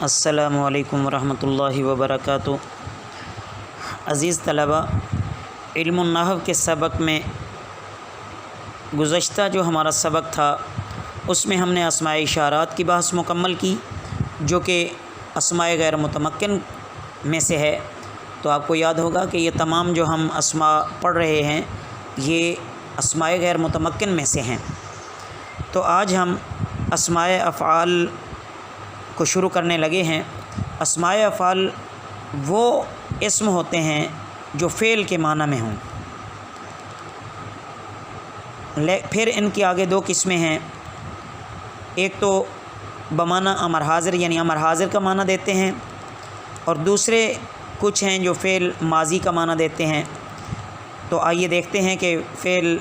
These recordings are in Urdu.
السلام علیکم ورحمۃ اللہ وبرکاتہ۔ عزیز طلباء، علم النحو کے سبق میں گزشتہ جو ہمارا سبق تھا اس میں ہم نے اسماء اشارات کی بحث مکمل کی، جو کہ اسماء غیر متمکن میں سے ہے۔ تو آپ کو یاد ہوگا کہ یہ تمام جو ہم اسماء پڑھ رہے ہیں یہ اسماء غیر متمکن میں سے ہیں۔ تو آج ہم اسماء افعال کو شروع کرنے لگے ہیں۔ اسماء افعال وہ اسم ہوتے ہیں جو فعل کے معنی میں ہوں۔ پھر ان کی آگے دو قسمیں ہیں، ایک تو بمعنی امر حاضر یعنی امر حاضر کا معنی دیتے ہیں، اور دوسرے کچھ ہیں جو فعل ماضی کا معنی دیتے ہیں۔ تو آئیے دیکھتے ہیں کہ فعل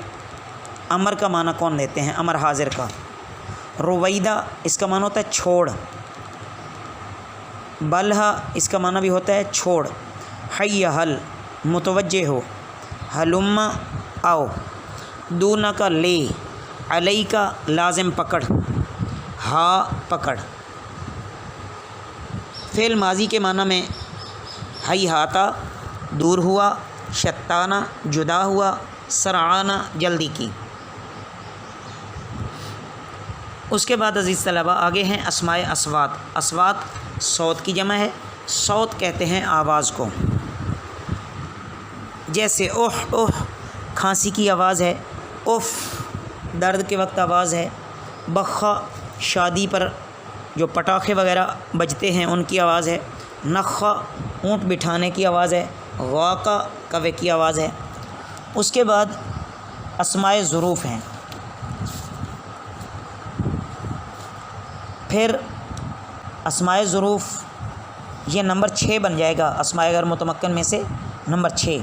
امر کا معنی کون دیتے ہیں، امر حاضر کا۔ رویدہ اس کا معنی ہوتا ہے چھوڑ، بلہا اس کا معنی بھی ہوتا ہے چھوڑ، حی حل متوجہ ہو، ہلم آؤ، دون کا لے، علی کا لازم پکڑ، ہا پکڑ۔ فعل ماضی کے معنی میں حی ہاتا دور ہوا، شتانہ جدا ہوا، سرعانہ جلدی کی۔ اس کے بعد عزیز طلباء آگے ہیں اسماء اصوات۔ اصوات صوت کی جمع ہے، صوت کہتے ہیں آواز کو، جیسے اوہ اوہ کھانسی کی آواز ہے، اف درد کے وقت آواز ہے، بخا شادی پر جو پٹاخے وغیرہ بجتے ہیں ان کی آواز ہے، نخا اونٹ بٹھانے کی آواز ہے، غاقہ کوے کی آواز ہے۔ اس کے بعد اسماء ظروف ہیں۔ پھر اسماء ظروف یہ نمبر 6 بن جائے گا، اسماء غیر متمکن میں سے نمبر 6۔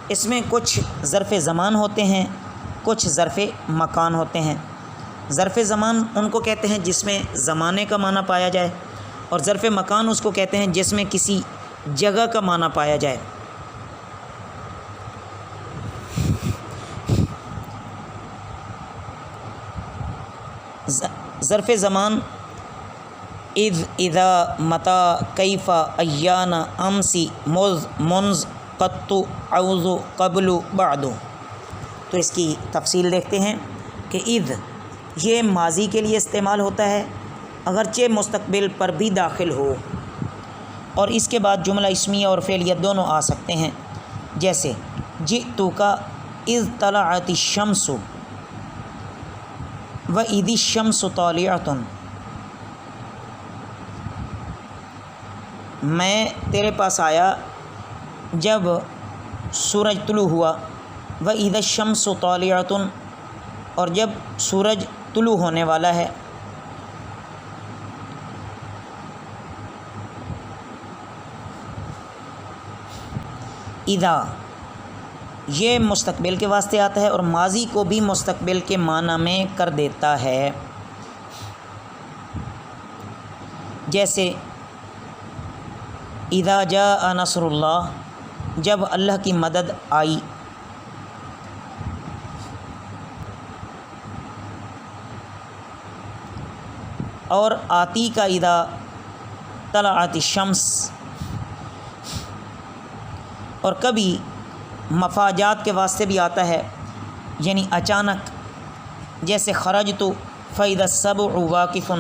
اس میں کچھ ظرف زمان ہوتے ہیں، کچھ ظرف مکان ہوتے ہیں۔ ظرف زمان ان کو کہتے ہیں جس میں زمانے کا معنی پایا جائے، اور ظرف مکان اس کو کہتے ہیں جس میں کسی جگہ کا معنی پایا جائے۔ ظرف زمان اذ، اذا، متا، کیف، ایان، امسی، مذ، منذ، قط، عوض، قبل، بعد۔ تو اس کی تفصیل دیکھتے ہیں کہ اذ یہ ماضی کے لیے استعمال ہوتا ہے اگرچہ مستقبل پر بھی داخل ہو، اور اس کے بعد جملہ اسمیہ اور فعلیہ دونوں آ سکتے ہیں، جیسے جئتک اذ طلعت الشمس وَإِذِ الشَّمْسُ طَالِعَةٌ۔ میں تیرے پاس آیا جب سورج طلوع ہوا، وَإِذَا الشَّمْسُ طَالِعَةٌ، اور جب سورج طلوع ہونے والا ہے۔ اذا یہ مستقبل کے واسطے آتا ہے اور ماضی کو بھی مستقبل کے معنی میں کر دیتا ہے، جیسے اذا جاء نصر اللہ، جب اللہ کی مدد آئی۔ اور آتی کا اذا طلعت الشمس، اور کبھی مفاجات کے واسطے بھی آتا ہے، یعنی اچانک، جیسے خرجت فاذا السبع واقف،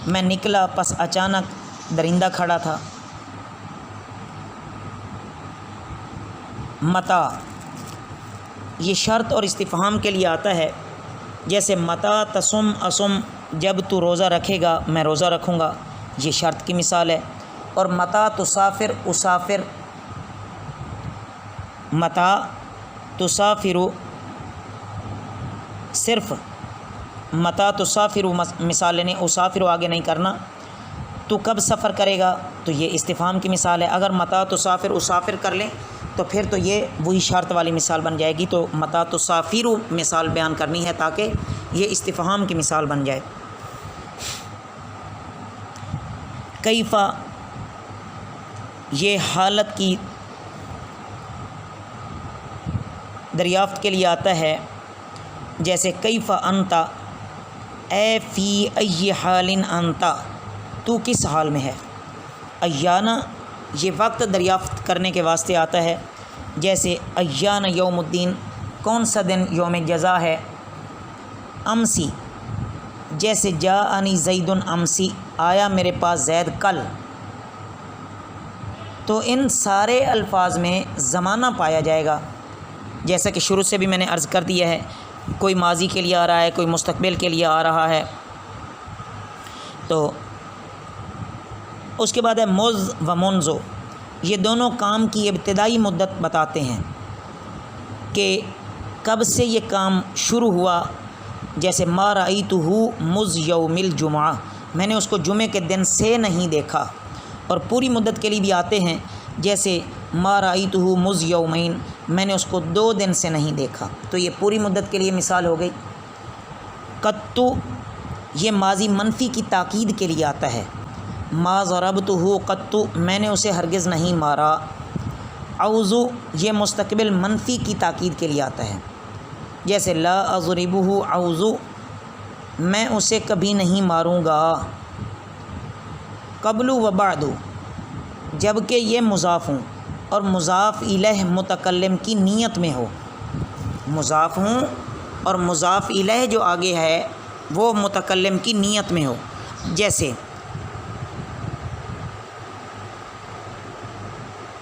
میں نکلا پس اچانک درندہ کھڑا تھا۔ متا یہ شرط اور استفہام کے لیے آتا ہے، جیسے متا تصم اصم، جب تو روزہ رکھے گا میں روزہ رکھوں گا، یہ شرط کی مثال ہے۔ اور متا تسافر اسافر، متا تسافر، صرف متا تسافر مثال لینے، اسافر آگے نہیں کرنا۔ تو کب سفر کرے گا، تو یہ استفہام کی مثال ہے۔ اگر متا تسافر اسافر کر لیں تو پھر تو یہ وہی شرط والی مثال بن جائے گی، تو متا تسافر مثال بیان کرنی ہے تاکہ یہ استفہام کی مثال بن جائے۔ کیف یہ حالت کی دریافت کے لیے آتا ہے، جیسے کیف انت، اے فی ای حال انت، تو کس حال میں ہے۔ ایانہ یہ وقت دریافت کرنے کے واسطے آتا ہے، جیسے ایان یوم الدین کون سا دن یوم جزا ہے۔ امسی جیسے جاءنی زید امسی آیا میرے پاس زید کل۔ تو ان سارے الفاظ میں زمانہ پایا جائے گا، جیسا کہ شروع سے بھی میں نے عرض کر دیا ہے، کوئی ماضی کے لیے آ رہا ہے، کوئی مستقبل کے لیے آ رہا ہے۔ تو اس کے بعد ہے مز و منذ، یہ دونوں کام کی ابتدائی مدت بتاتے ہیں کہ کب سے یہ کام شروع ہوا، جیسے ما رأیتہ مز یوم الجمعہ، میں نے اس کو جمعے کے دن سے نہیں دیکھا۔ اور پوری مدت کے لیے بھی آتے ہیں، جیسے ما رأیتہ مز یومین، میں نے اس کو 2 دن سے نہیں دیکھا، تو یہ پوری مدت کے لیے مثال ہو گئی۔ قط یہ ماضی منفی کی تاکید کے لیے آتا ہے، ما ضربتہ قط، میں نے اسے ہرگز نہیں مارا۔ اعوذ یہ مستقبل منفی کی تاکید کے لیے آتا ہے، جیسے لا اضربہ اعوذ، میں اسے کبھی نہیں ماروں گا۔ قبل و بعد جبکہ یہ مضاف ہوں اور مضاف الیہ متکلم کی نیت میں ہو، مضاف ہوں اور مضاف الیہ جو آگے ہے وہ متکلم کی نیت میں ہو، جیسے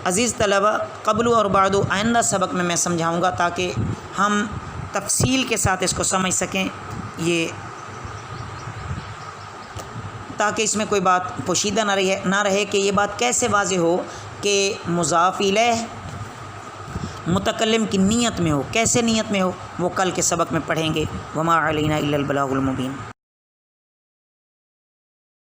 عزیز طلبہ قبل اور بعد آئندہ سبق میں سمجھاؤں گا تاکہ ہم تفصیل کے ساتھ اس کو سمجھ سکیں، یہ تاکہ اس میں کوئی بات پوشیدہ نہ رہے کہ یہ بات کیسے واضح ہو کہ مضاف الیہ متکلم کی نیت میں ہو، کیسے نیت میں ہو، وہ کل کے سبق میں پڑھیں گے۔ وما علینا الا البلاغ المبین۔